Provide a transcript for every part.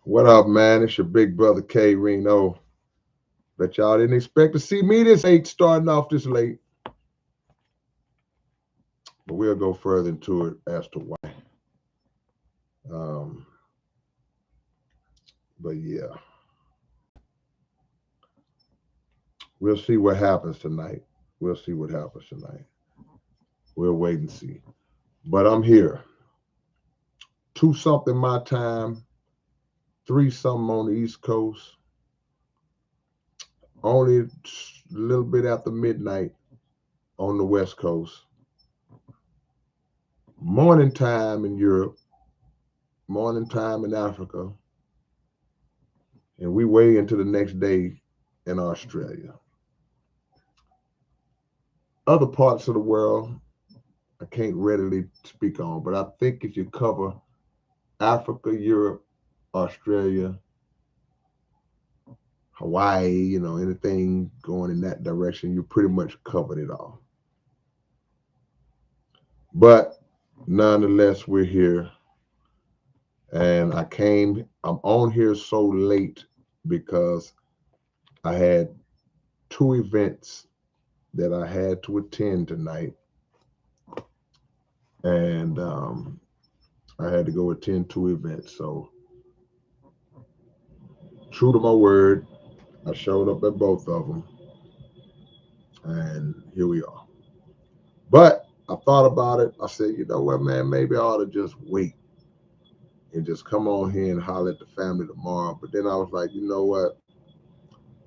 What up, man? It's your big brother K-Rino. Bet y'all didn't expect to see me this late, starting off this late. But we'll go further into it as to why. Um, but yeah, we'll see what happens tonight. We'll see what happens tonight. We'll wait and see. But I'm here. 2 something my time, 3 something on the East Coast. Only a little bit after midnight on the West Coast. Morning time in Europe, morning time in Africa, and we way into the next day in Australia. Other parts of the world, I can't readily speak on, but I think if you cover Africa, Europe, Australia, Hawaii, anything going in that direction, you pretty much covered it all. But nonetheless, we're here. And I'm on here so late because I had 2 events that I had to attend tonight. And I had to go attend 2 events. So, true to my word, I showed up at both of them. And here we are. But I thought about it. I said, you know what, man, maybe I ought to just wait and just come on here and holler at the family tomorrow. But then I was like, you know what?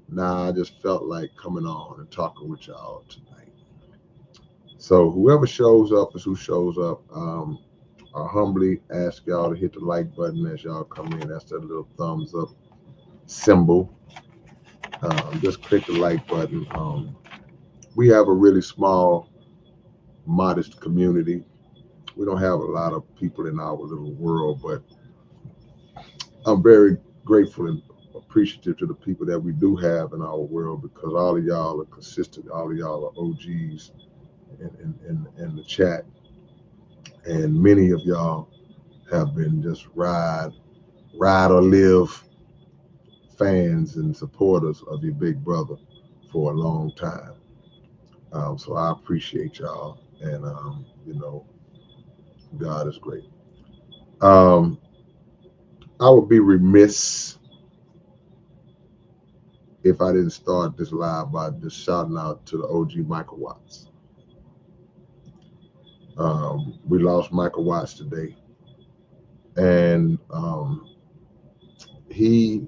Nah, I just felt like coming on and talking with y'all tonight. So whoever shows up is who shows up. I humbly ask y'all to hit the like button as y'all come in. That's that little thumbs up symbol. Just click the like button. We have a really small, modest community. We don't have a lot of people in our little world, but I'm very grateful and appreciative to the people that we do have in our world because all of y'all are consistent. All of y'all are OGs in the chat. And many of y'all have been just ride or live fans and supporters of your big brother for a long time. So I appreciate y'all. And, God is great. Um, I would be remiss if I didn't start this live by just shouting out to the OG Michael Watts. We lost Michael Watts today, and he,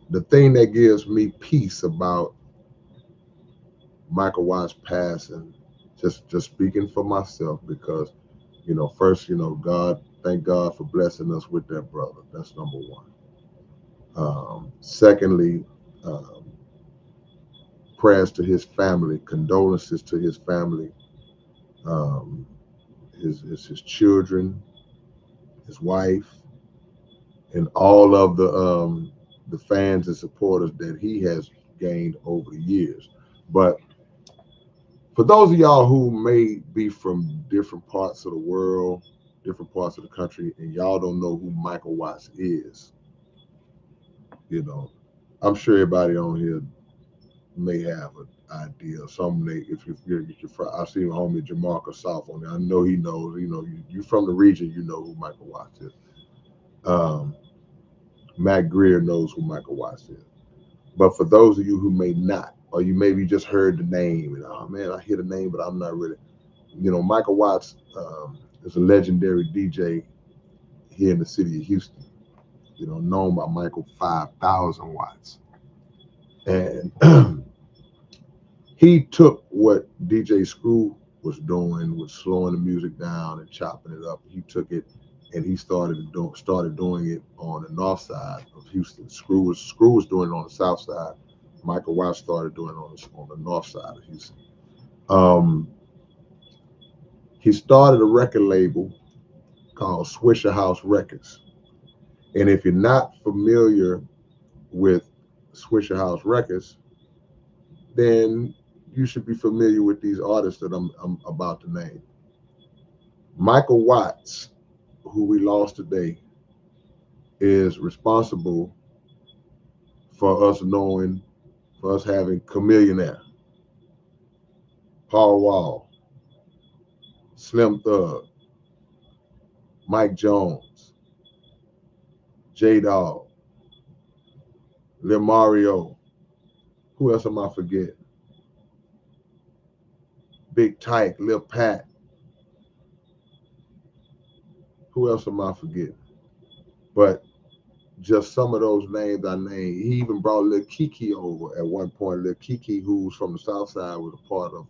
the thing that gives me peace about Michael Watts passing, just speaking for myself, because first, God, thank God for blessing us with that brother. That's number one. Secondly, um, prayers to his family, condolences to his family, um, his children, his wife, and all of the fans and supporters that he has gained over the years. But for those of y'all who may be from different parts of the world, different parts of the country, and y'all don't know who Michael Watts is, you know, I'm sure everybody on here may have an idea. Some may, if you're from, I see my homie Jamarcus South on there. I know he knows. You from the region, you know who Michael Watts is. Um, Matt Greer knows who Michael Watts is. But for those of you who may not, or you maybe just heard the name, and oh man, I hear the name, but I'm not really. Michael Watts is a legendary DJ here in the city of Houston. Known by Michael 5000 Watts, and he took what DJ Screw was doing, was slowing the music down and chopping it up. He took it and he started doing it on the north side of Houston. Screw was doing it on the south side. Michael Watts started doing it on the north side of Houston. He started a record label called Swisher House Records. And if you're not familiar with Swisher House Records, then you should be familiar with these artists that I'm about to name. Michael Watts, who we lost today, is responsible for us knowing, for us having Chameleonaire, Paul Wall, Slim Thug, Mike Jones, J Dog, Lil Mario. Who else am I forgetting? Big Tyke, Lil Pat. Who else am I forgetting? But just some of those names I named. He even brought Lil Kiki over at one point. Lil Kiki, who's from the South Side, was a part of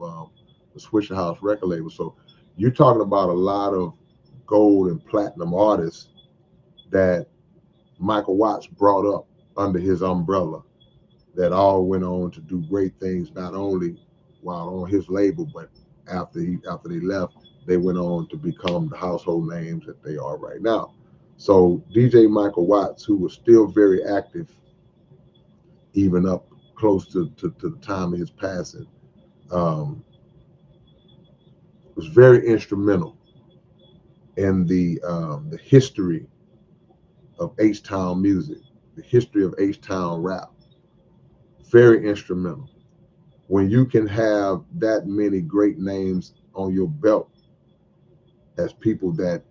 the Swisher House record label. So you're talking about a lot of gold and platinum artists that Michael Watts brought up under his umbrella that all went on to do great things, not only while on his label, but after they left, they went on to become the household names that they are right now. So DJ Michael Watts, who was still very active, even up close to the time of his passing, was very instrumental in the history of H-Town music, the history of H-Town rap. Very instrumental. When you can have that many great names on your belt as people that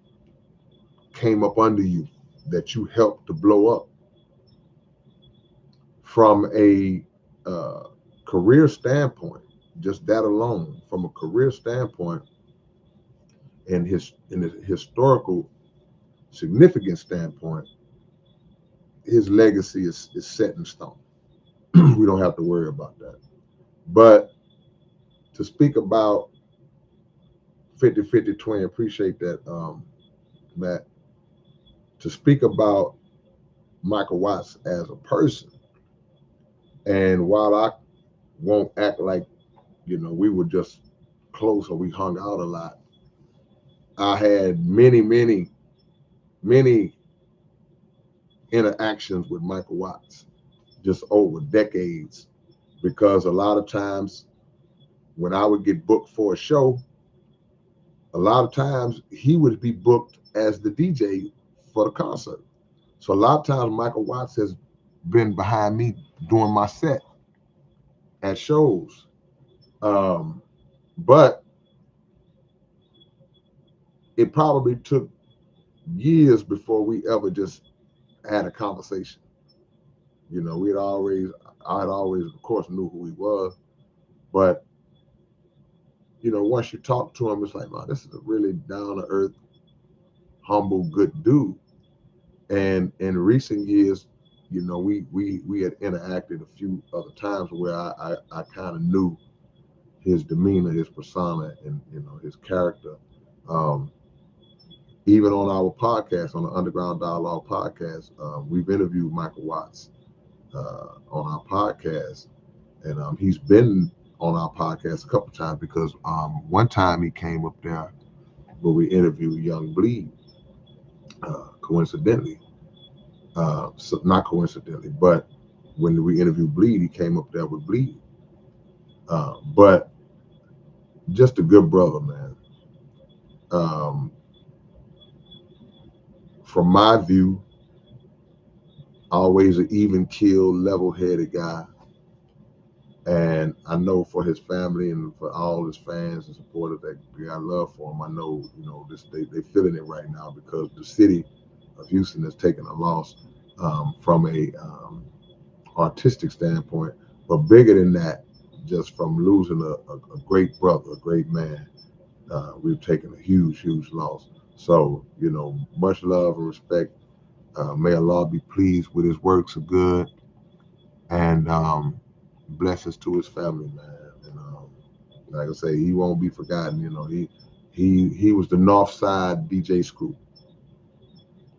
came up under you, that you helped to blow up from a career standpoint, just that alone, from a career standpoint and in a historical significant standpoint, his legacy is set in stone. We don't have to worry about that. But to speak about 50-50-20, appreciate that, Matt. To speak about Michael Watts as a person, and while I won't act like, we were just close or we hung out a lot, I had many, many, many interactions with Michael Watts just over decades, because a lot of times when I would get booked for a show, a lot of times he would be booked as the DJ for the concert. So a lot of times Michael Watts has been behind me doing my set at shows. But it probably took years before we ever just had a conversation. I had always, of course, knew who he was, but once you talk to him, it's like, man, this is a really down to earth, humble, good dude. And in recent years, we had interacted a few other times where I kind of knew his demeanor, his persona, and his character. Even on our podcast, on the Underground Dialogue podcast, we've interviewed Michael Watts on our podcast, and he's been on our podcast a couple of times because one time he came up there where we interviewed Young Bleed, coincidentally. So not coincidentally, but when we interviewed Bleed, he came up there with Bleed. But just a good brother, man. From my view, always an even keel, level-headed guy. And I know for his family and for all his fans and supporters that got love for him, I know, they feeling it right now because the city of Houston has taken a loss from a artistic standpoint, but bigger than that, just from losing a great brother, a great man. We've taken a huge, huge loss. So, much love and respect. May Allah be pleased with his works of good, and blessings to his family, man. And like I say, he won't be forgotten. He was the North Side DJ Screw.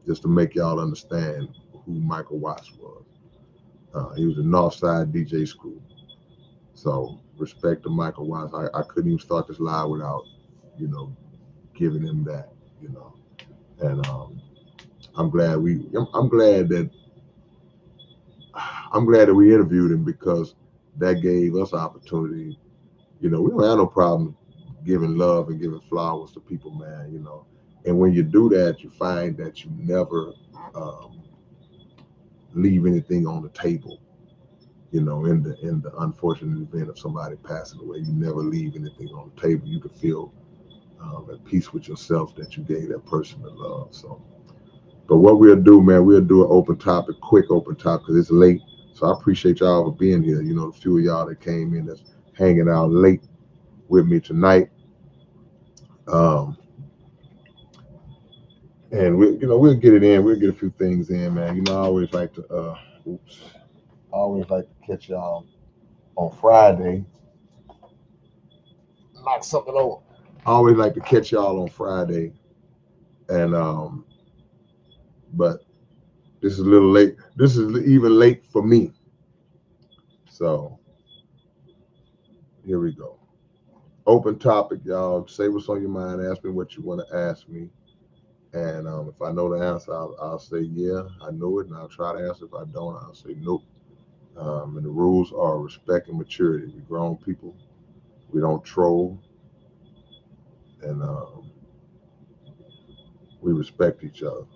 Just to make y'all understand who Michael Watts was. He was the North Side DJ Screw. So respect to Michael Watts. I couldn't even start this live without, giving him that, And I'm glad that we interviewed him, because that gave us opportunity. We don't have no problem giving love and giving flowers to people, man. And when you do that, you find that you never leave anything on the table. You know, in the unfortunate event of somebody passing away, you never leave anything on the table. You can feel at peace with yourself that you gave that person the love. So, but what we'll do, man, we'll do an open topic, quick open topic, because it's late. So I appreciate y'all for being here. You know, the few of y'all that came in that's hanging out late with me tonight. Um, and we'll get it in. We'll get a few things in, man. You know, I always like to, I always like to catch y'all on Friday. Knock something over. I always like to catch y'all on Friday, and but this is a little late. This is even late for me. So here we go. Open topic, y'all. Say what's on your mind. Ask me what you want to ask me. And if I know the answer, I'll say, yeah, I know it. And I'll try to answer. If I don't, I'll say, nope. And the rules are respect and maturity. We're grown people. We don't troll. And we respect each other.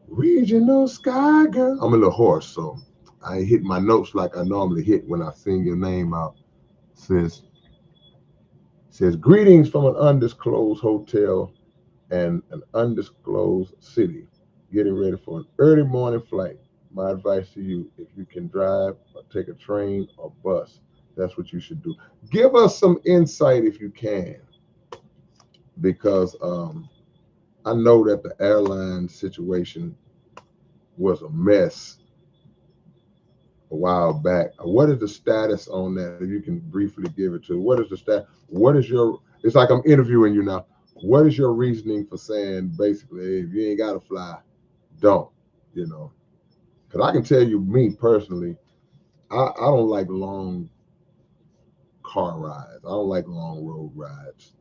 Regional Sky Girl. I'm a little hoarse, so I ain't hit my notes like I normally hit when I sing your name out. Says greetings from an undisclosed hotel and an undisclosed city, getting ready for an early morning flight. My advice to you, if you can drive or take a train or bus, that's what you should do. Give us some insight if you can, because I know that the airline situation was a mess a while back. What is the status on that? If you can briefly give it to, what is the stat? What is your, it's like I'm interviewing you now. What is your reasoning for saying basically, hey, if you ain't got to fly, don't, you know? Because I can tell you, me personally, I don't like long car rides. I don't like long road rides.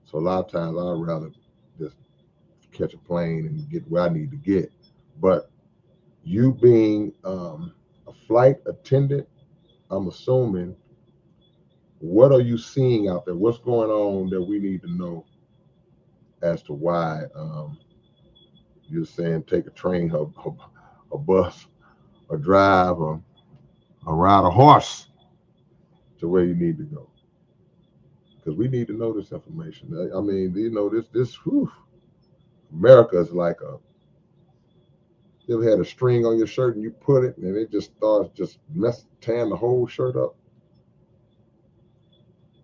So a lot of times I'd rather just catch a plane and get where I need to get. But you being a flight attendant, I'm assuming, what are you seeing out there? What's going on that we need to know as to why you're saying take a train, a bus, or drive, or ride a horse to where you need to go? Because we need to know this information. I mean, you know, whew, America is like you ever had a string on your shirt and you put it and it just starts just tearing the whole shirt up?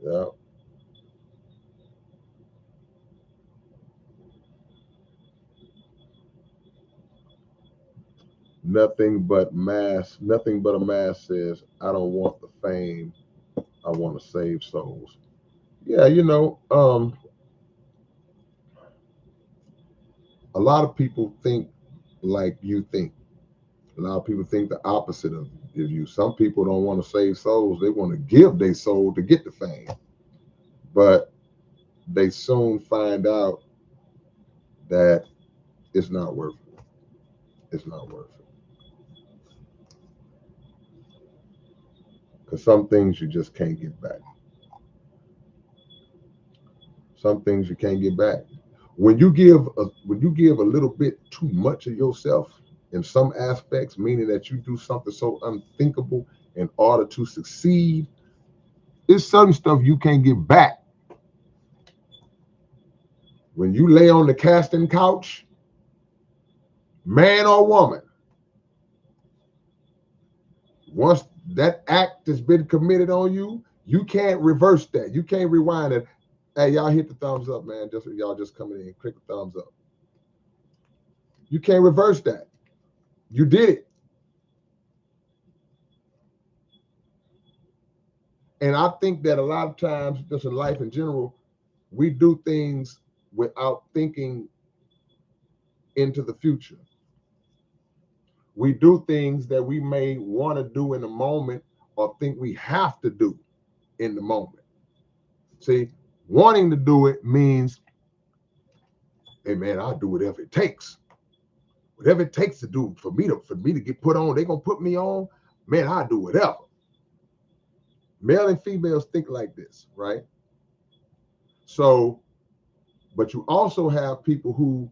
Yeah. Nothing but a mass says, I don't want the fame. I want to save souls. Yeah, you know, a lot of people think like you think. A lot of people think the opposite of you. Some people don't want to save souls. They want to give their soul to get the fame. But they soon find out that it's not worth it. It's not worth it. Because some things you just can't get back. Some things you can't get back. When you give a little bit too much of yourself in some aspects, meaning that you do something so unthinkable in order to succeed, it's certain stuff you can't get back. When you lay on the casting couch, man or woman, once that act has been committed on you, you can't reverse that. You can't rewind it. Hey, y'all hit the thumbs up, man. Just y'all just coming in, click the thumbs up. You can't reverse that. You did it. And I think that a lot of times, just in life in general, we do things without thinking into the future. We do things that we may want to do in the moment or think we have to do in the moment. See, wanting to do it means, hey man, I'll do whatever it takes. Whatever it takes to do for me to get put on, they're gonna put me on, man, I'll do whatever. Male and females think like this, right? So, but you also have people who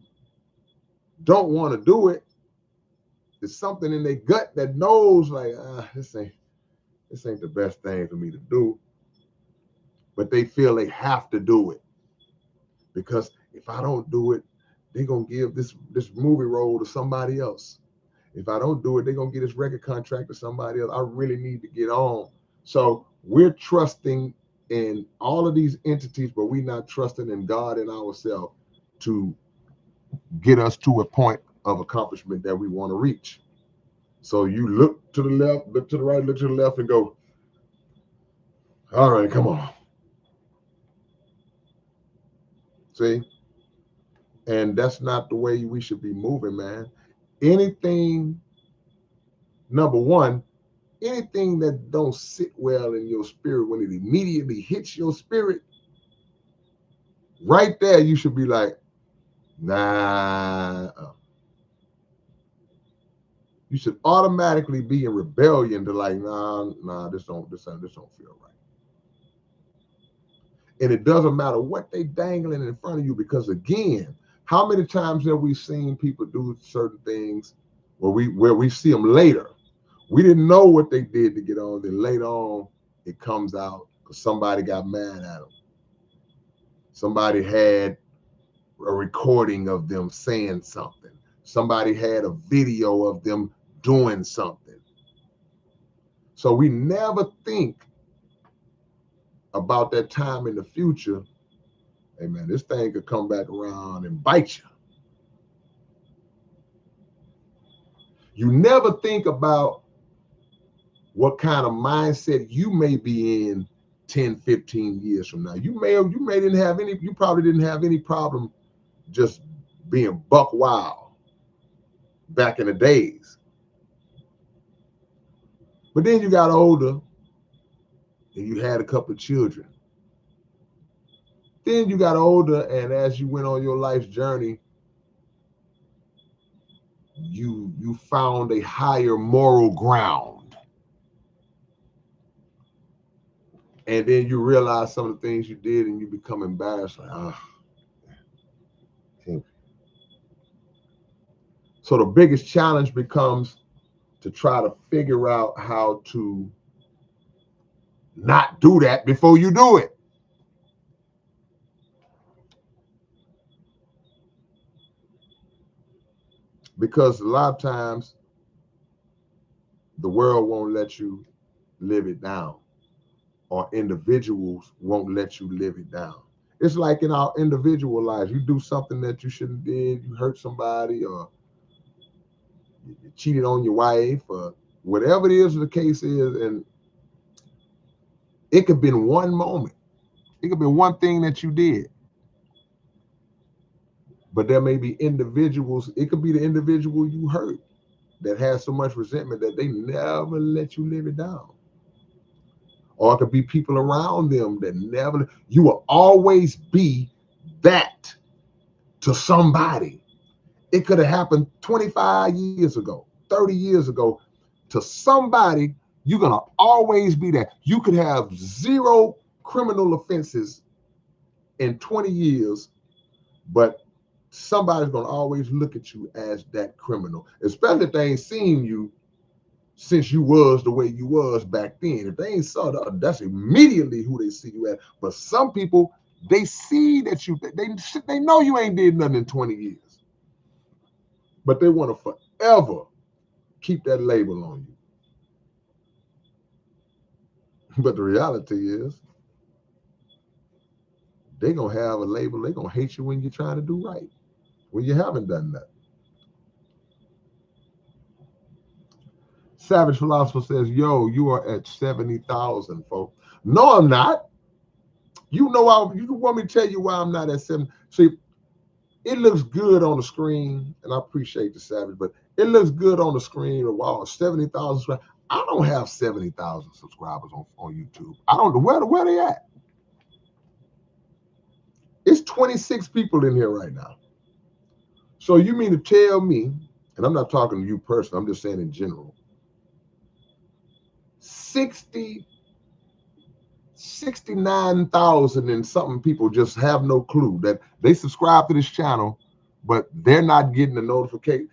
don't want to do it. There's something in their gut that knows like, this ain't the best thing for me to do. But they feel they have to do it. Because if I don't do it, they're going to give this movie role to somebody else. If I don't do it, they're going to get this record contract to somebody else. I really need to get on. So we're trusting in all of these entities, but we're not trusting in God and ourselves to get us to a point of accomplishment that we want to reach. So you look to the left, look to the right, look to the left, and go, all right, come on. See? And that's not the way we should be moving, man. Anything, number one, anything that don't sit well in your spirit, when it immediately hits your spirit, right there, you should be like, nah. You should automatically be in rebellion to like, nah, this don't feel right. And it doesn't matter what they dangling in front of you, because again, how many times have we seen people do certain things where we see them later? We didn't know what they did to get on. Then later on, it comes out because somebody got mad at them. Somebody had a recording of them saying something. Somebody had a video of them doing something. So we never think about that time in the future. Hey man, this thing could come back around and bite you. You never think about what kind of mindset you may be in 10, 15 years from now. You probably didn't have any problem just being buck wild back in the days. But then you got older and you had a couple of children. Then you got older, and as you went on your life's journey, you found a higher moral ground. And then you realize some of the things you did and you become embarrassed. Like, So the biggest challenge becomes to try to figure out how to not do that before you do it. Because a lot of times the world won't let you live it down, or individuals won't let you live it down. It's like in our individual lives, you do something that you shouldn't did, you hurt somebody, or you cheated on your wife, or whatever it is the case is, and it could be in one moment. It could be one thing that you did. But there may be individuals, it could be the individual you hurt that has so much resentment that they never let you live it down. Or it could be people around them that never, you will always be that to somebody. It could have happened 25 years ago, 30 years ago. To somebody, you're going to always be that. You could have 0 criminal offenses in 20 years, but somebody's going to always look at you as that criminal, especially if they ain't seen you since you was the way you was back then. If they ain't saw that, that's immediately who they see you as. But some people, they see that they know you ain't did nothing in 20 years, but they want to forever keep that label on you. But the reality is, they're going to have a label. They're going to hate you when you're trying to do right, when you haven't done that. Savage Philosopher says, yo, you are at 70,000, folks. No, I'm not. You want me to tell you why I'm not at 7? See, it looks good on the screen, and I appreciate the Savage, but it looks good on the screen. Wow, 70,000. I don't have 70,000 subscribers on YouTube. I don't know where they at. It's 26 people in here right now. So you mean to tell me, and I'm not talking to you personally, I'm just saying in general, 69,000 and something people just have no clue that they subscribe to this channel, but they're not getting the notification.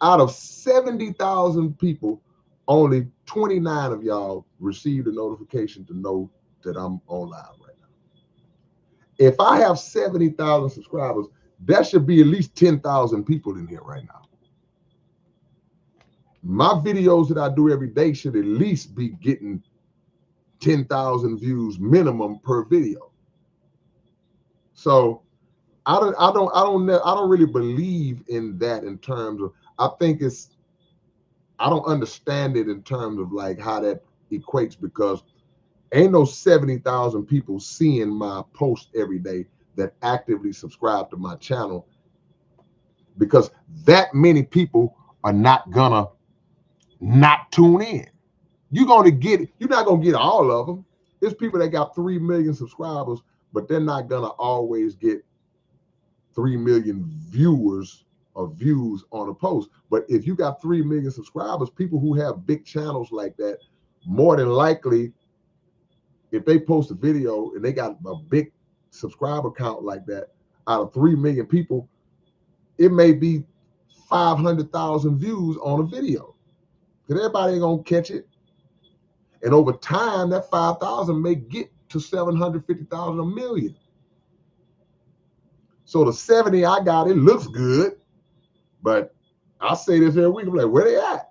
Out of 70,000 people, only 29 of y'all received a notification to know that I'm on live right now. If I have 70,000 subscribers, that should be at least 10,000 people in here right now. My videos that I do every day should at least be getting 10,000 views minimum per video. So I don't really believe in that in terms of, I don't understand it in terms of like how that equates, because ain't no 70,000 people seeing my post every day that actively subscribe to my channel, because that many people are not gonna not tune in. You're not gonna get all of them. There's people that got 3 million subscribers, but they're not gonna always get 3 million viewers or views on a post. But if you got 3 million subscribers, people who have big channels like that, more than likely, if they post a video and they got a big subscriber count like that, out of 3 million people, it may be 500,000 views on a video. Because everybody ain't gonna catch it. And over time, that 5,000 may get to 750,000, a million. So the 70 I got, it looks good, but I say this every week. I'm like, where they at?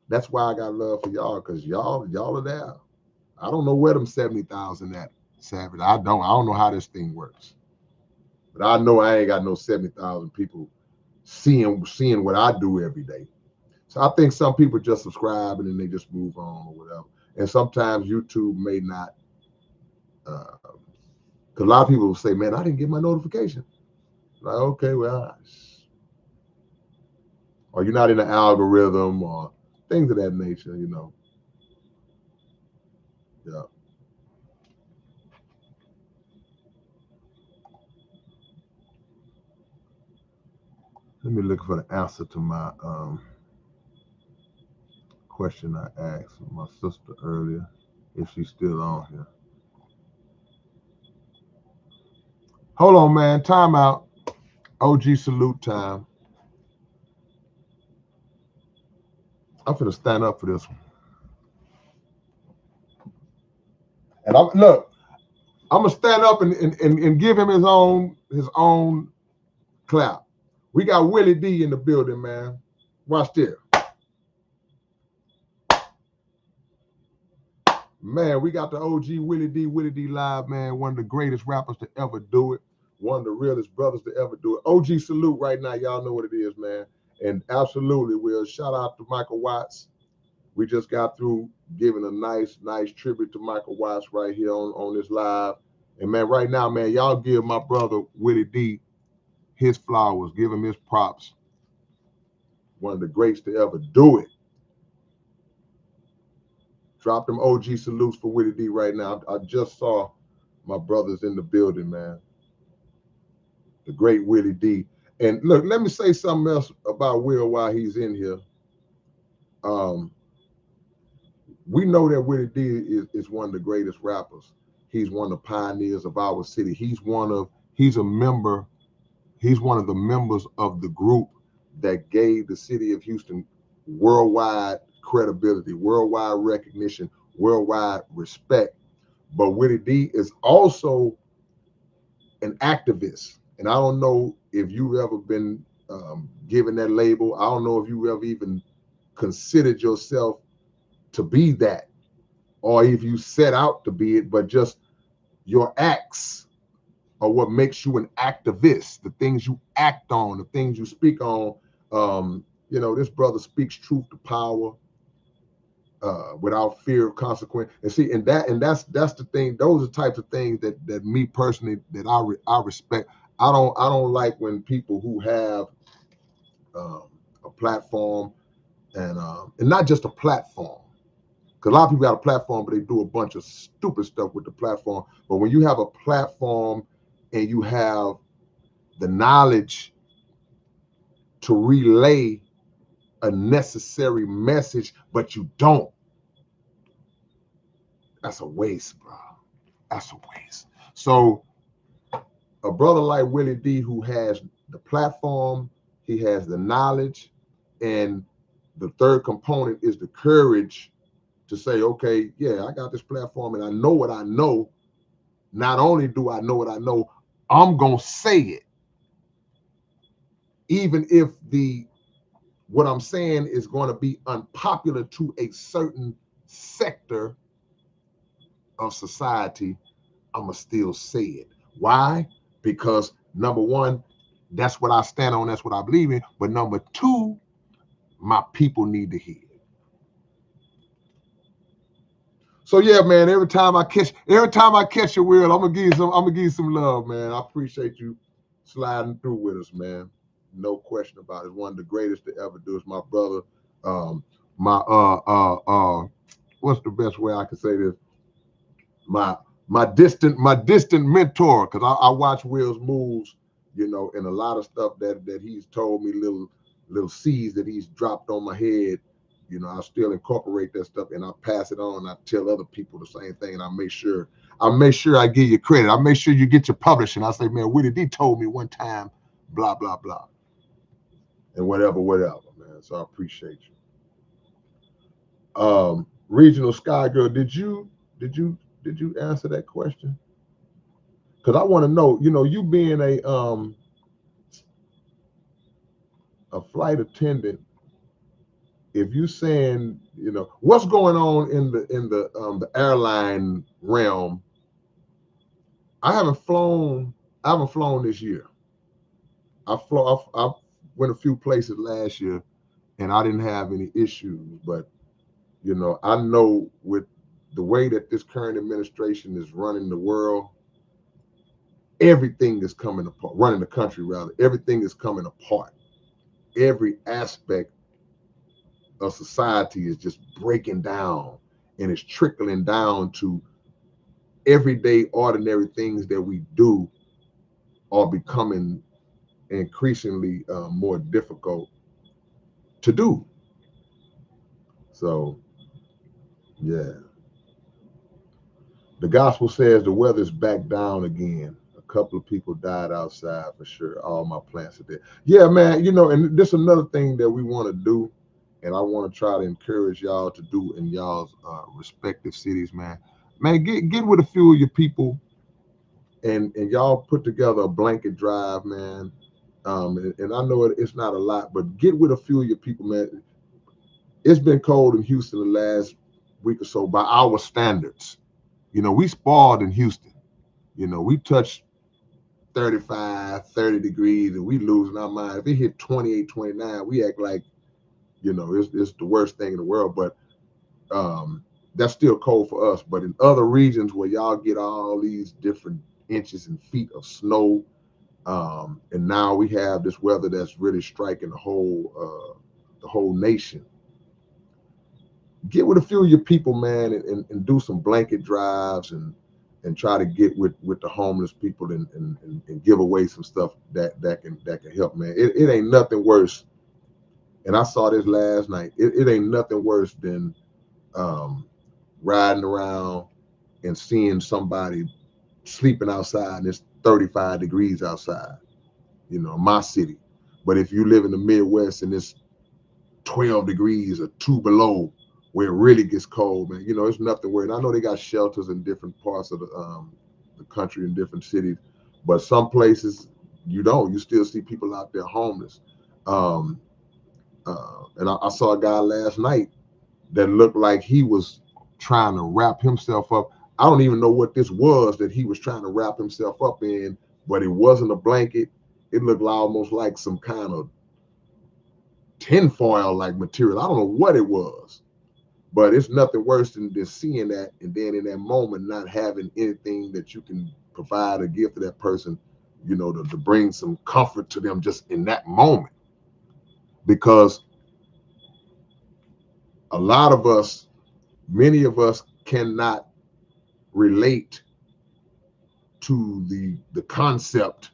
That's why I got love for y'all, because y'all are there. I don't know where them 70,000 at, Savage. I don't know how this thing works. But I know I ain't got no 70,000 people seeing what I do every day. So I think some people just subscribe and then they just move on or whatever. And sometimes YouTube may not, because a lot of people will say, man, I didn't get my notification. Like, okay, well, or you're not in the algorithm or things of that nature, you know. Yeah. Let me look for the answer to my question I asked my sister earlier, if she's still on here. Hold on, man. Time out. OG salute time. I'm finna stand up for this one. And I'm gonna stand up and give him his own clap. We got Willie D in the building, man. Watch this. Man, we got the OG Willie D live, man. One of the greatest rappers to ever do it. One of the realest brothers to ever do it. OG salute right now. Y'all know what it is, man. And absolutely, we'll shout out to Michael Watts. We just got through giving a nice tribute to Michael Watts right here on this live. And man, right now, man, y'all give my brother Willie D his flowers. Give him his props. One of the greats to ever do it. Drop them OG salutes for Willie D right now. I just saw my brothers in the building, man. The great Willie D. And look, let me say something else about Will while he's in here. We know that Willie D is one of the greatest rappers. He's one of the pioneers of our city. He's one of the members of the group that gave the city of Houston worldwide credibility, worldwide recognition, worldwide respect. But Willie D is also an activist. And I don't know if you've ever been given that label. I don't know if you ever even considered yourself to be that, or if you set out to be it, but just your acts are what makes you an activist. The things you act on, the things you speak on. You know, this brother speaks truth to power without fear of consequence. And see, and that's the thing. Those are the types of things that me personally, that I respect. I don't like when people who have a platform and not just a platform. Because a lot of people got a platform, but they do a bunch of stupid stuff with the platform. But when you have a platform and you have the knowledge to relay a necessary message, but you don't, that's a waste, bro. That's a waste. So a brother like Willie D, who has the platform he has the knowledge, and the third component is the courage to say, okay, yeah, I got this platform and I know what I know. Not only do I know what I know, I'm gonna say it, even if what I'm saying is going to be unpopular to a certain sector of society. I'ma still say it. Why? Because number one, that's what I stand on, that's what I believe in. But number two, my people need to hear it. So yeah, man, every time I catch you, Will, I'm gonna give you some love, man. I appreciate you sliding through with us, man. No question about it. One of the greatest to ever do is my brother. My what's the best way I can say this? My distant mentor, because I watch Will's moves, and a lot of stuff that he's told me, little seeds that he's dropped on my head. I still incorporate that stuff and I pass it on. I tell other people the same thing, and I make sure I give you credit. I make sure you get your publishing. I say, man, Willie D told me one time, blah blah blah, and whatever, man. So I appreciate you. Regional Sky Girl, did you answer that question? Because I want to know, you being a flight attendant, if you saying, what's going on in the airline realm. I haven't flown this year. I went a few places last year and I didn't have any issues, but I know with the way that this current administration is running the world, everything is coming apart, running the country rather, everything is coming apart. Every aspect of society is just breaking down, and it's trickling down to everyday ordinary things that we do are becoming increasingly more difficult to do. So yeah, the gospel says the weather's back down again. A couple of people died outside for sure. All my plants are dead. Yeah, man, and this is another thing that we want to do, and I want to try to encourage y'all to do in y'all's respective cities, man. Man, get with a few of your people, and y'all put together a blanket drive, man. And I know it's not a lot, but get with a few of your people, man. It's been cold in Houston the last week or so by our standards. We spoiled in Houston. We touched 35, 30 degrees and we losing our mind. If it hit 28, 29, we act like, it's the worst thing in the world. But that's still cold for us. But in other regions where y'all get all these different inches and feet of snow, and now we have this weather that's really striking the whole nation. Get with a few of your people, man, and do some blanket drives and try to get with the homeless people and give away some stuff that can help, man. It ain't nothing worse. And I saw this last night. It ain't nothing worse than riding around and seeing somebody sleeping outside and it's 35 degrees outside, my city. But if you live in the Midwest and it's 12 degrees or 2 below, where it really gets cold, man, it's nothing worse. And I know they got shelters in different parts of the country in different cities, but some places you don't. You still see people out there homeless. And I saw a guy last night that looked like he was trying to wrap himself up. I don't even know what this was that he was trying to wrap himself up in, but it wasn't a blanket. It looked almost like some kind of tinfoil like material. I don't know what it was, but it's nothing worse than seeing that and then in that moment not having anything that you can provide or give to that person, to bring some comfort to them just in that moment. Because a lot of us, many of us cannot relate to the concept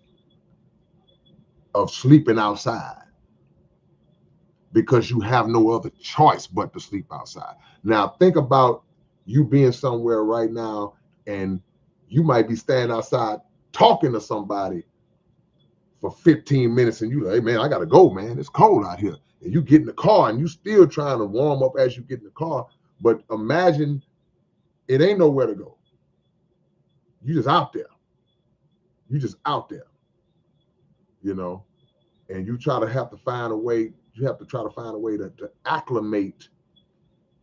of sleeping outside because you have no other choice but to sleep outside. Now think about you being somewhere right now and you might be standing outside talking to somebody for 15 minutes and you like, hey man, I gotta go, man. It's cold out here. And you get in the car and you still trying to warm up as you get in the car. But imagine it ain't nowhere to go. You just out there. You just out there, you know, and you have to find a way, you have to try to find a way to acclimate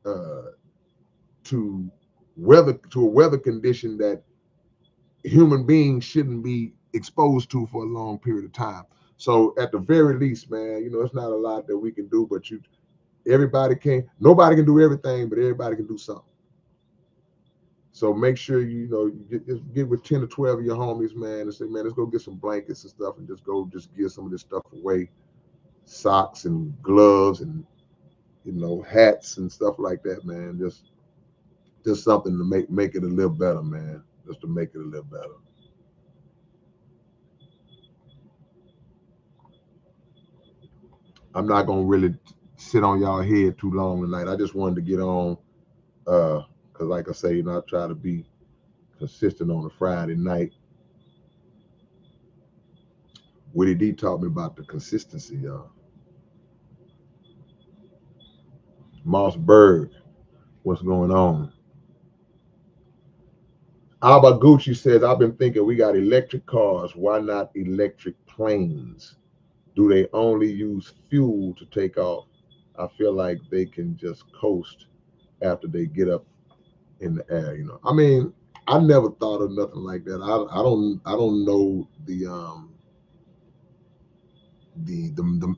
to a weather condition that human beings shouldn't be exposed to for a long period of time. So at the very least, man, you know, it's not a lot that we can do, but nobody can do everything, but everybody can do something. So make sure just get with 10 or 12 of your homies, man, and say, man, let's go get some blankets and stuff and just give some of this stuff away. Socks and gloves and, you know, hats and stuff like that, man. Just something to make it a little better, man. Just to make it a little better. I'm not gonna really sit on y'all head too long tonight. I just wanted to get on, because like I say, you know, I try to be consistent on a Friday night. Willie D taught me about the consistency, y'all. Mossberg, what's going on? Alba Gucci says, I've been thinking we got electric cars. Why not electric planes? Do they only use fuel to take off? I feel like they can just coast after they get up in the air, you know. I mean, I never thought of nothing like that. I don't know the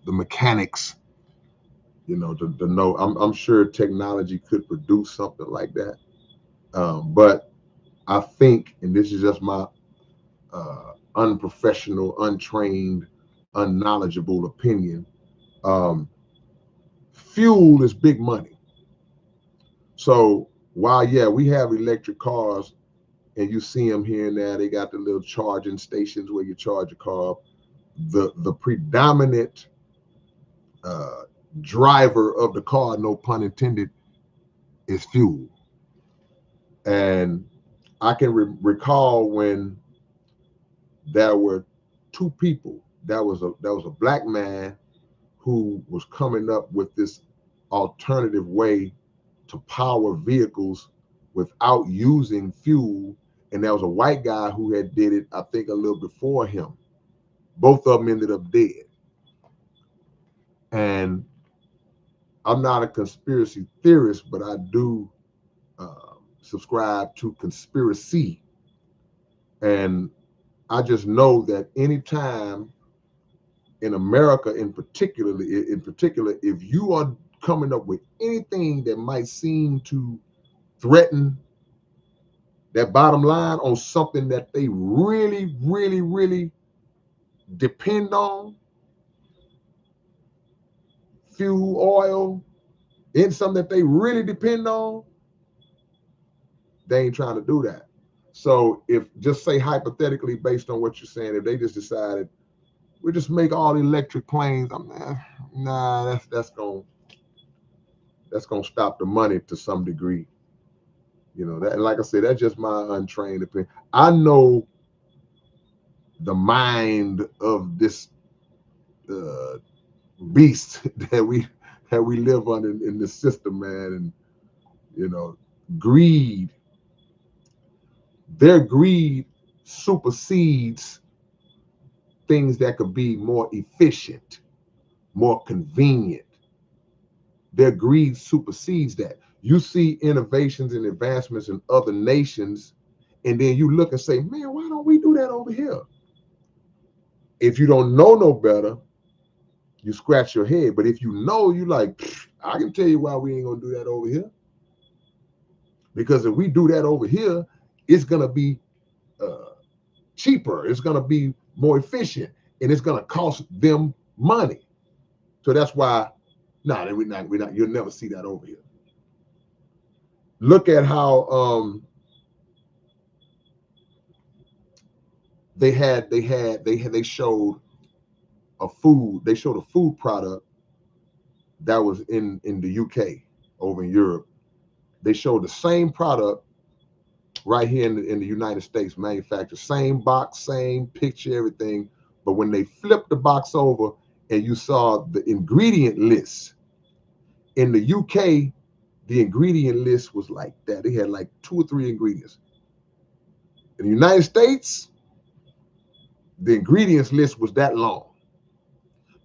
mechanics, you know, to know. I'm sure technology could produce something like that. But I think, and this is just my unprofessional, untrained, unknowledgeable opinion, fuel is big money. So while, yeah, we have electric cars and you see them here and there, they got the little charging stations where you charge your car. The predominant driver of the car, no pun intended, is fuel. And I can recall when there were two people. That was a black man who was coming up with this alternative way to power vehicles without using fuel, and there was a white guy who had did it, I think, a little before him. Both of them ended up dead. And I'm not a conspiracy theorist, but I do subscribe to conspiracy. And I just know that anytime in America, in particular, if you are coming up with anything that might seem to threaten that bottom line on something that they really, really, really depend on, fuel, oil, in something that they really depend on, they ain't trying to do that. So if, just say hypothetically, based on what you're saying, if they just decided we just make all electric planes, nah, that's gonna stop the money to some degree. You know, that, like I said, that's just my untrained opinion. I know the mind of this beast that we live under in the system, man, and you know, greed. Their greed supersedes things that could be more efficient, more convenient. Their greed supersedes that. You see innovations and advancements in other nations, and then you look and say, man, why don't we do that over here? If you don't know no better, you scratch your head. But if you know, you like, I can tell you why we ain't gonna do that over here. Because if we do that over here, it's gonna be cheaper. It's gonna be more efficient, and it's gonna cost them money. So that's why, we're not. You'll never see that over here. Look at how they showed a food. They showed a food product that was in the UK, over in Europe. They showed the same product right here in the United States, manufactured, same box, same picture, everything, But when they flipped the box over and you saw the ingredient list, in the UK, the ingredient list was like that. They had like 2 or 3 ingredients. In the United States, the ingredients list was that long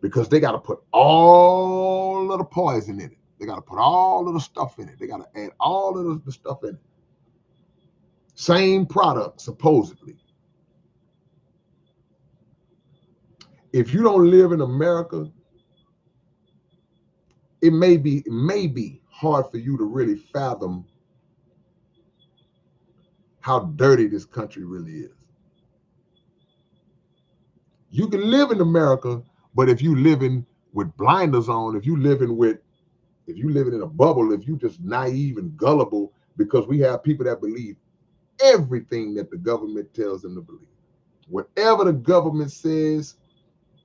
because they got to put all of the poison in it. They got to put all of the stuff in it. They got to add all of the stuff in it. Same product, supposedly. If you don't live in America, it may be hard for you to really fathom how dirty this country really is. You can live in America, but if you living with blinders on, if you living in a bubble, if you just naive and gullible, because we have people that believe everything that the government tells them to believe. Whatever the government says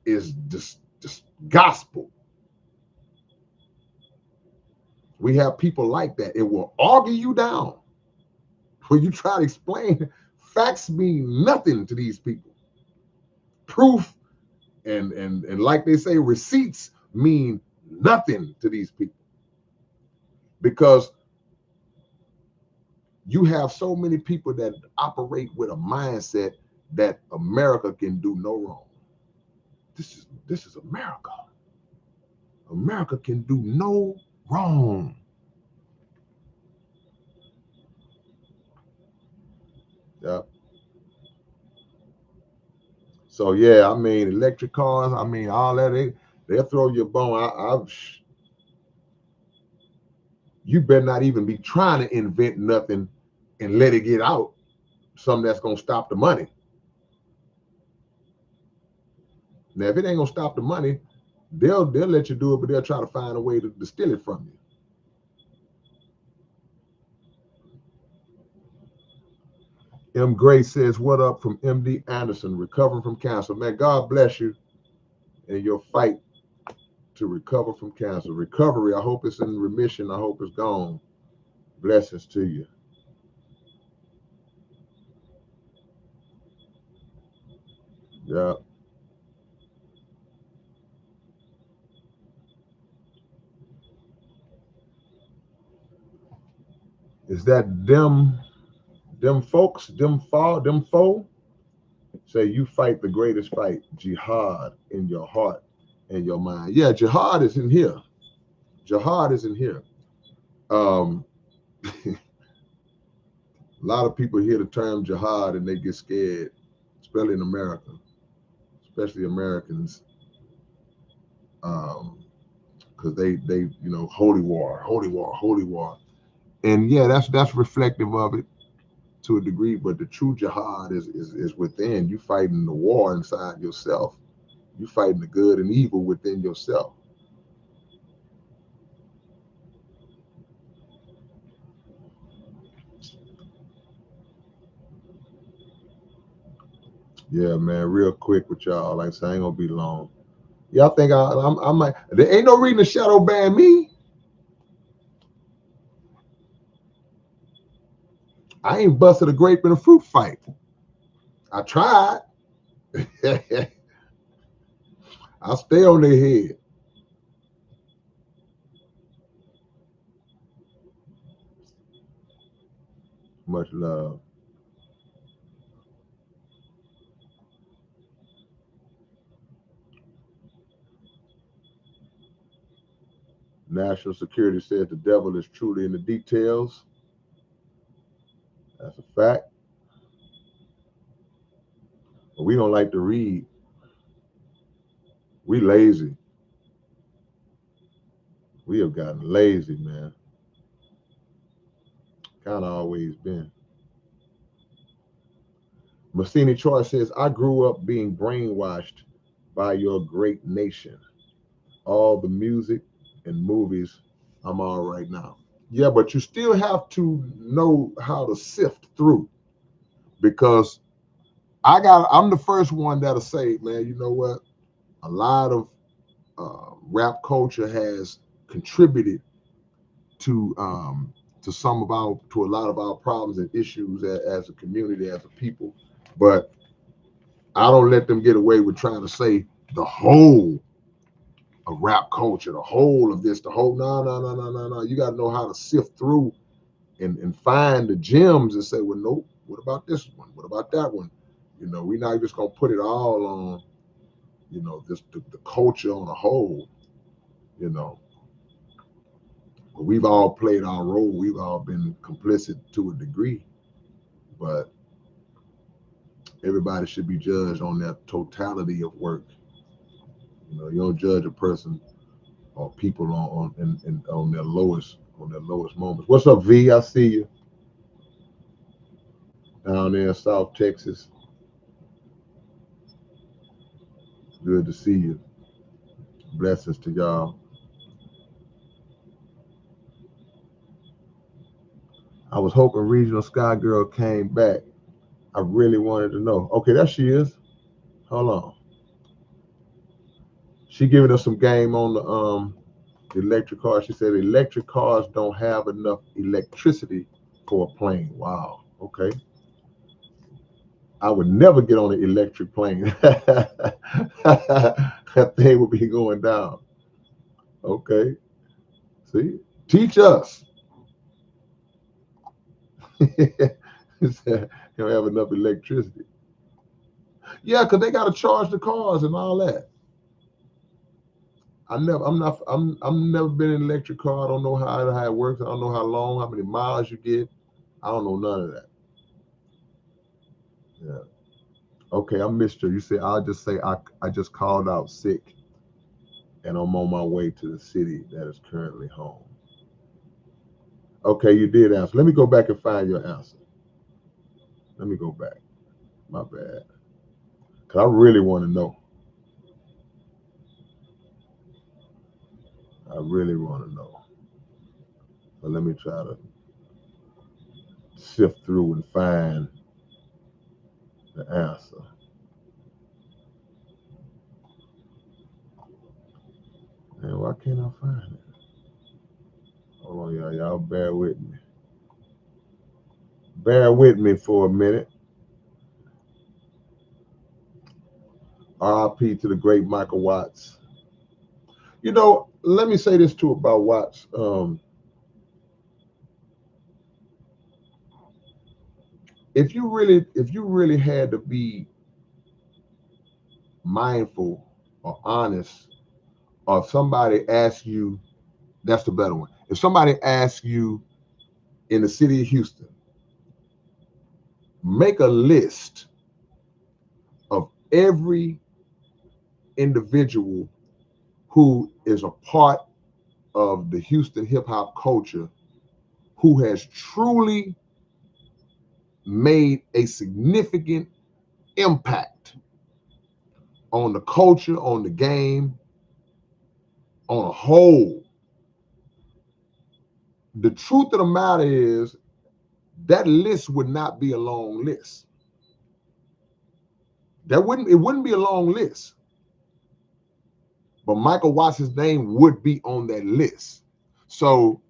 is just gospel. We have people like that. It will argue you down when you try to explain. Facts mean nothing to these people. Proof and like they say, receipts mean nothing to these people, because you have so many people that operate with a mindset that America can do no wrong. This is America. America can do no wrong. Yeah. So yeah, I mean, electric cars, I mean, all that, they'll throw you a bone. You better not even be trying to invent nothing and let it get out, something that's gonna stop the money. Now, if it ain't gonna stop the money, they'll let you do it, but they'll try to find a way to steal it from you. M. Gray says, "What up from MD Anderson, recovering from cancer." Man, God bless you in your fight to recover from cancer. Recovery, I hope it's in remission. I hope it's gone. Blessings to you. Yeah. Is that them folks, them foe? Say you fight the greatest fight, jihad in your heart and your mind. Yeah, jihad is in here. Jihad is in here. A lot of people hear the term jihad and they get scared, especially in America, especially Americans, because they holy war, holy war, holy war, and yeah, that's reflective of it to a degree. But the true jihad is within you, fighting the war inside yourself. You fighting the good and evil within yourself. Yeah, man, real quick with y'all. Like I said, I ain't gonna be long. Y'all think I might? There ain't no reason to shadow ban me. I ain't busted a grape in a fruit fight. I tried. I stay on their head. Much love. National security says the devil is truly in the details. That's a fact. But we don't like to read. We lazy. We have gotten lazy, man. Kind of always been. Massini Troy says, I grew up being brainwashed by your great nation. All the music and movies, I'm all right now. Yeah, but you still have to know how to sift through, because I'm the first one that'll say, man, you know what? A lot of rap culture has contributed to a lot of our problems and issues as a community, as a people. But I don't let them get away with trying to say the whole of rap culture, the whole of this, the whole, no. You got to know how to sift through and find the gems and say, well, nope, what about this one? What about that one? You know, we're not just going to put it all on, you know, this the culture on a whole, you know. We've all played our role. We've all been complicit to a degree, but everybody should be judged on that totality of work. You know, you don't judge a person or people on their lowest moments. What's up, V? I see you down there in South Texas. Good to see you. Blessings to y'all. I was hoping Regional Sky Girl came back. I really wanted to know. Okay, there she is. Hold on. She giving us some game on the electric car. She said electric cars don't have enough electricity for a plane. Wow. Okay. I would never get on an electric plane. That thing would be going down. Okay. See? Teach us. You don't have enough electricity. Yeah, because they got to charge the cars and all that. I'm never been in an electric car. I don't know how it works. I don't know how long, how many miles you get. I don't know none of that. Yeah. Okay, I missed you. You said I'll just say I just called out sick and I'm on my way to the city that is currently home. Okay, you did answer. Let me go back and find your answer. Let me go back. My bad. Because I really want to know. I really want to know. So let me try to sift through and find the answer. And why can't I find it? Hold on, y'all. Y'all bear with me. Bear with me for a minute. RIP to the great Michael Watts. You know, let me say this too about Watts. If you really had to be mindful or honest, or if somebody asks you, that's the better one. If somebody asks you in the city of Houston, make a list of every individual who is a part of the Houston hip hop culture who has truly made a significant impact on the culture, on the game, on a whole. The truth of the matter is that list would not be a long list. It wouldn't be a long list. But Michael Watts' name would be on that list. So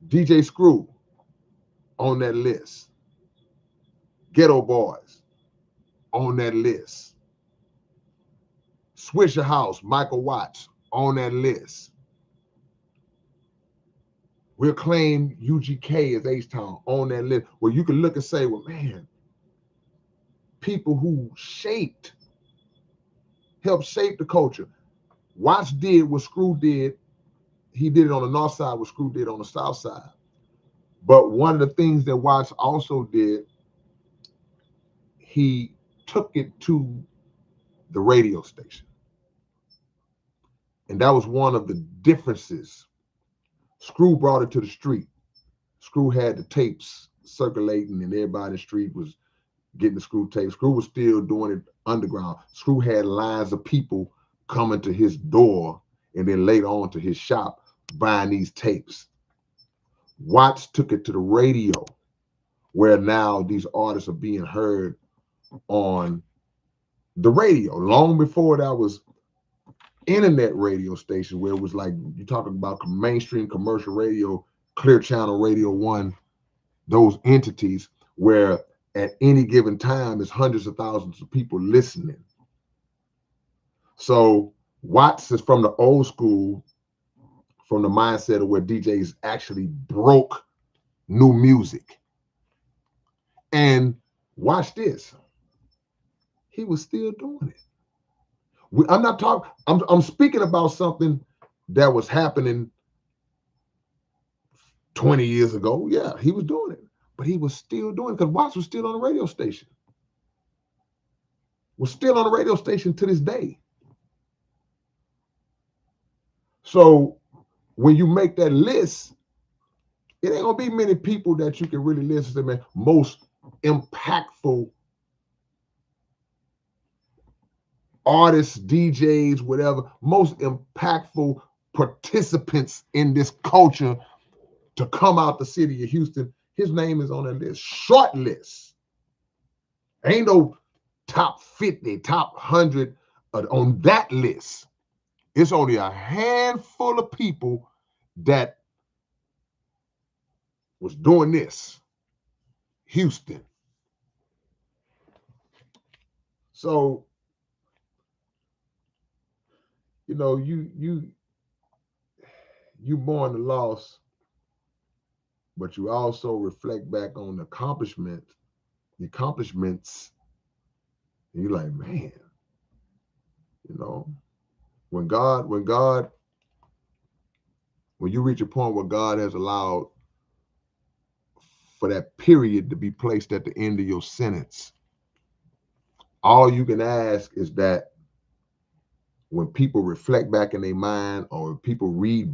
DJ Screw on that list. Ghetto Boys on that list. Swisher House, Michael Watts on that list. We'll claim UGK as H-Town on that list, where you can look and say, well, man, people who helped shape the culture. Watts did what Screw did. He did it on the north side, what Screw did on the south side. But one of the things that Watts also did, he took it to the radio station. And that was one of the differences. Screw brought it to the street. Screw had the tapes circulating and everybody in the street was getting the Screw tapes. Screw was still doing it underground. Screw had lines of people coming to his door and then later on to his shop buying these tapes. Watts took it to the radio, where now these artists are being heard on the radio. Long before that was internet radio station, where it was like, you're talking about mainstream commercial radio, Clear Channel Radio 1, those entities where at any given time is hundreds of thousands of people listening. So Watts is from the old school, from the mindset of where DJs actually broke new music. And watch this, he was still doing it. I'm not talking, I'm speaking about something that was happening 20 years ago. Yeah, he was doing it, but he was still doing it because Watts was still on the radio station. Was still on the radio station to this day. So when you make that list, it ain't gonna be many people that you can really listen to, man. Most impactful artists, DJs, whatever, most impactful participants in this culture to come out the city of Houston, his name is on that list. Short list. Ain't no top 50, top 100 on that list. It's only a handful of people that was doing this. Houston. So, you know, you mourn the loss, but you also reflect back on the accomplishments, and you're like, man, you know, when you reach a point where God has allowed for that period to be placed at the end of your sentence, all you can ask is that when people reflect back in their mind, or when people read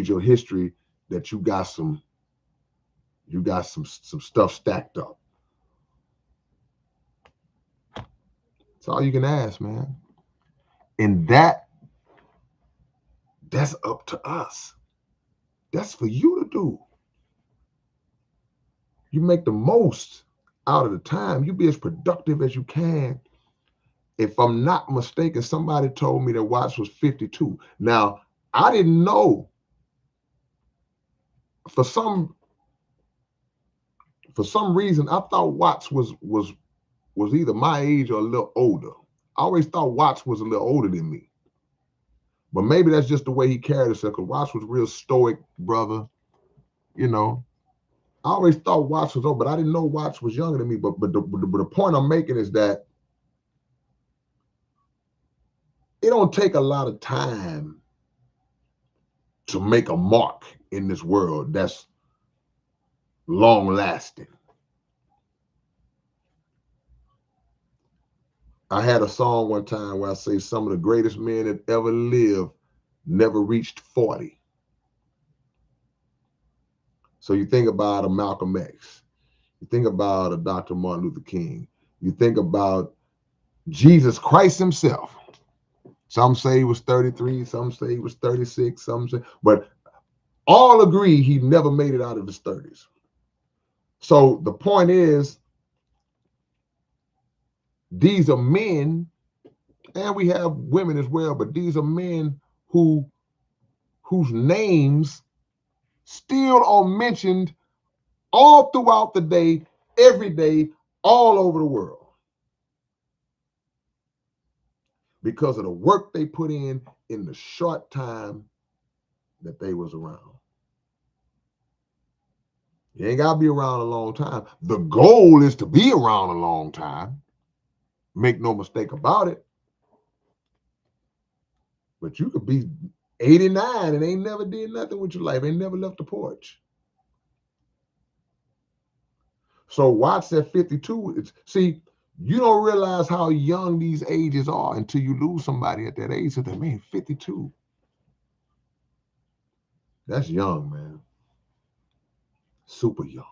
your history, that you got some stuff stacked up. That's all you can ask, man. And that's up to us. That's for you to do. You make the most out of the time. You be as productive as you can. If I'm not mistaken, somebody told me that Watts was 52. Now, I didn't know. For some reason, I thought Watts was either my age or a little older. I always thought Watts was a little older than me. But maybe that's just the way he carried himself, because Watts was real stoic, brother. You know, I always thought Watts was old, but I didn't know Watts was younger than me. But the point I'm making is that it don't take a lot of time to make a mark in this world that's long lasting. I had a song one time where I say some of the greatest men that ever lived never reached 40. So you think about a Malcolm X, you think about a Dr. Martin Luther King, you think about Jesus Christ himself. Some say he was 33, some say he was 36, some say, but all agree he never made it out of his 30s. So the point is, these are men, and we have women as well, but these are men whose names still are mentioned all throughout the day, every day, all over the world, because of the work they put in the short time that they was around. You ain't got to be around a long time. The goal is to be around a long time. Make no mistake about it. But you could be 89 and ain't never did nothing with your life, ain't never left the porch. So Watts at 52, see, you don't realize how young these ages are until you lose somebody at that age. So that, man, 52. That's young, man. Super young.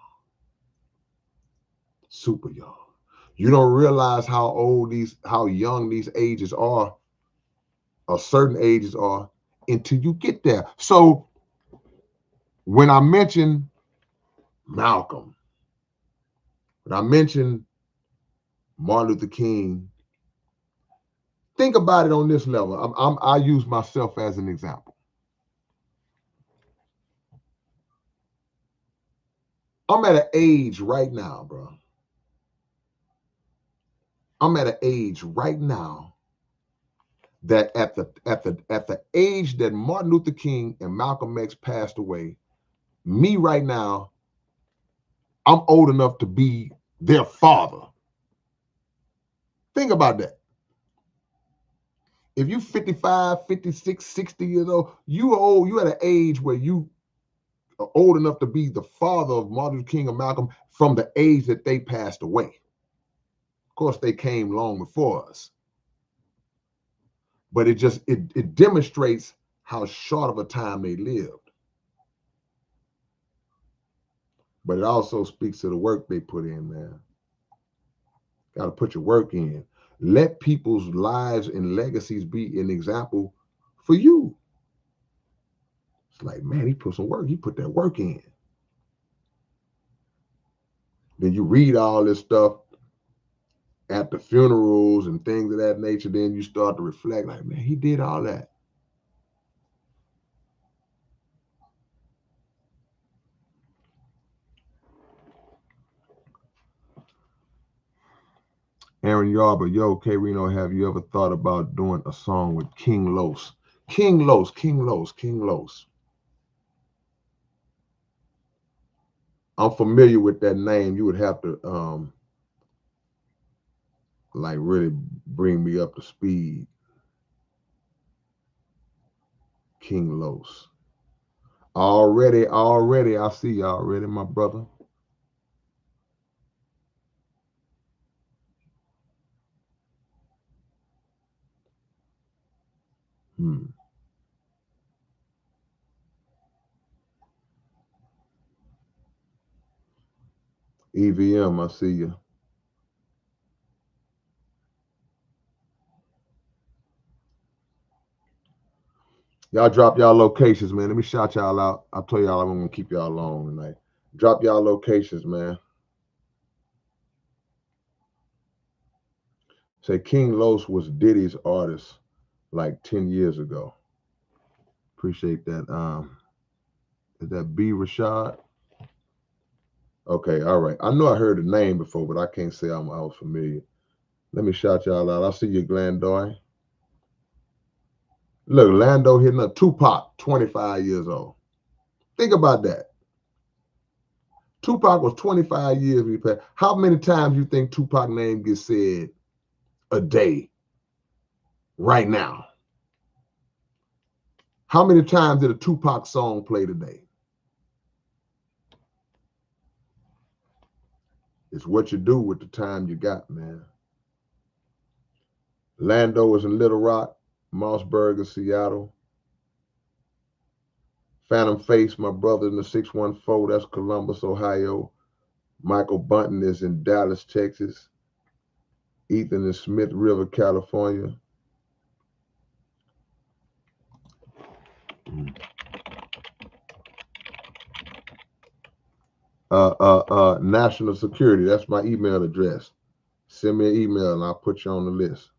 Super young. You don't realize how young these ages are, or certain ages are, until you get there. So when I mention Malcolm, when I mention Martin Luther King, think about it on this level. I use myself as an example. I'm at an age right now, bro. I'm at an age right now that at the age that Martin Luther King and Malcolm X passed away, me right now, I'm old enough to be their father. Think about that. If you 55, 56, 60 years old, you are old, you at an age where you are old enough to be the father of Martin Luther King and Malcolm from the age that they passed away. Of course, they came long before us. But it demonstrates how short of a time they lived. But it also speaks to the work they put in, man. Got to put your work in. Let people's lives and legacies be an example for you. It's like, man, he put some work. He put that work in. Then you read all this stuff at the funerals and things of that nature. Then you start to reflect, like, man, he did all that. Aaron Yarber, yo, K-Rino, have you ever thought about doing a song with King Los? King Los. I'm familiar with that name. You would have to like really bring me up to speed. King Los. Already, I see you already, my brother. EVM, I see you. Y'all drop y'all locations, man. Let me shout y'all out. I'll tell y'all I'm gonna keep y'all long tonight. Drop y'all locations, man. Say King Los was Diddy's artist like 10 years ago. Appreciate that. Is that B Rashad? Okay, all right. I know I heard the name before, but I can't say I was familiar. Let me shout y'all out. I see you, Glandoy. Look, Lando hitting up Tupac, 25 years old. Think about that. Tupac was 25 years when he passed. How many times you think Tupac name gets said a day right now? How many times did a Tupac song play today? It's what you do with the time you got, man. Lando is in Little Rock, Mossburg in Seattle. Phantom Face, my brother in the 614, that's Columbus, Ohio. Michael Bunton is in Dallas, Texas. Ethan in Smith River, California. National Security, that's my email address. Send me an email and I'll put you on the list.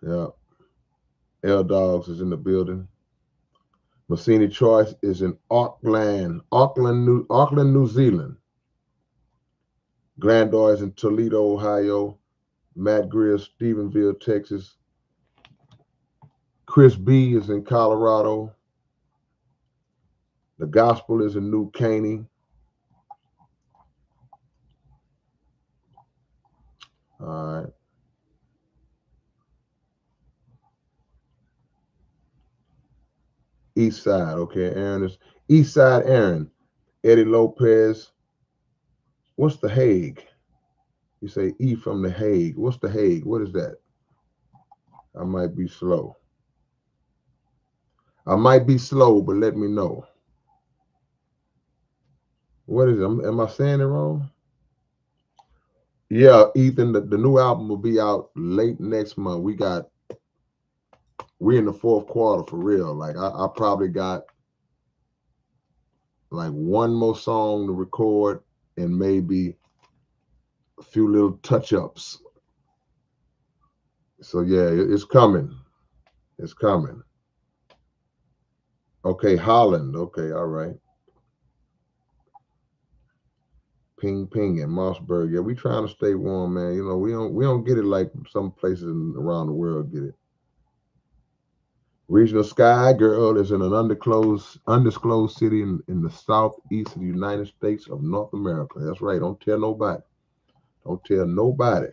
Yeah. L Dogs is in the building. Massini Choice is in Auckland, New Zealand. Glandoy is in Toledo, Ohio. Matt Greer, Stephenville, Texas. Chris B is in Colorado. The Gospel is in New Caney. All right. East Side, okay. Aaron is East Side. Aaron, Eddie Lopez. What's the Hague? You say E from the Hague. What's the Hague? What is that? I might be slow. But let me know. What is it? Am I saying it wrong? Yeah, Ethan, the new album will be out late next month. We're in the fourth quarter for real. Like I probably got like one more song to record and maybe a few little touch-ups. So yeah, it's coming. It's coming. Okay, Holland. Okay, all right. Ping Ping and Mossberg. Yeah, we trying to stay warm, man. You know, we don't get it like some places around the world get it. Regional Sky Girl is in an undisclosed city in the southeast of the United States of North America. That's right. Don't tell nobody. Don't tell nobody.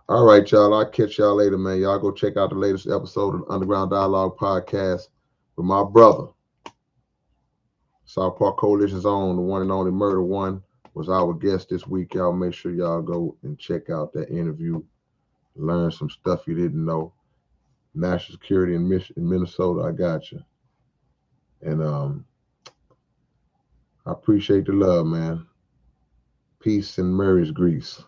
All right, y'all. I'll catch y'all later, man. Y'all go check out the latest episode of the Underground Dialogue podcast with my brother. South Park Coalition's own, the one and only Murder One, was our guest this week. Y'all make sure y'all go and check out that interview. Learn some stuff you didn't know. National security in Minnesota, I got you. And I appreciate the love, man. Peace and Mary's grease.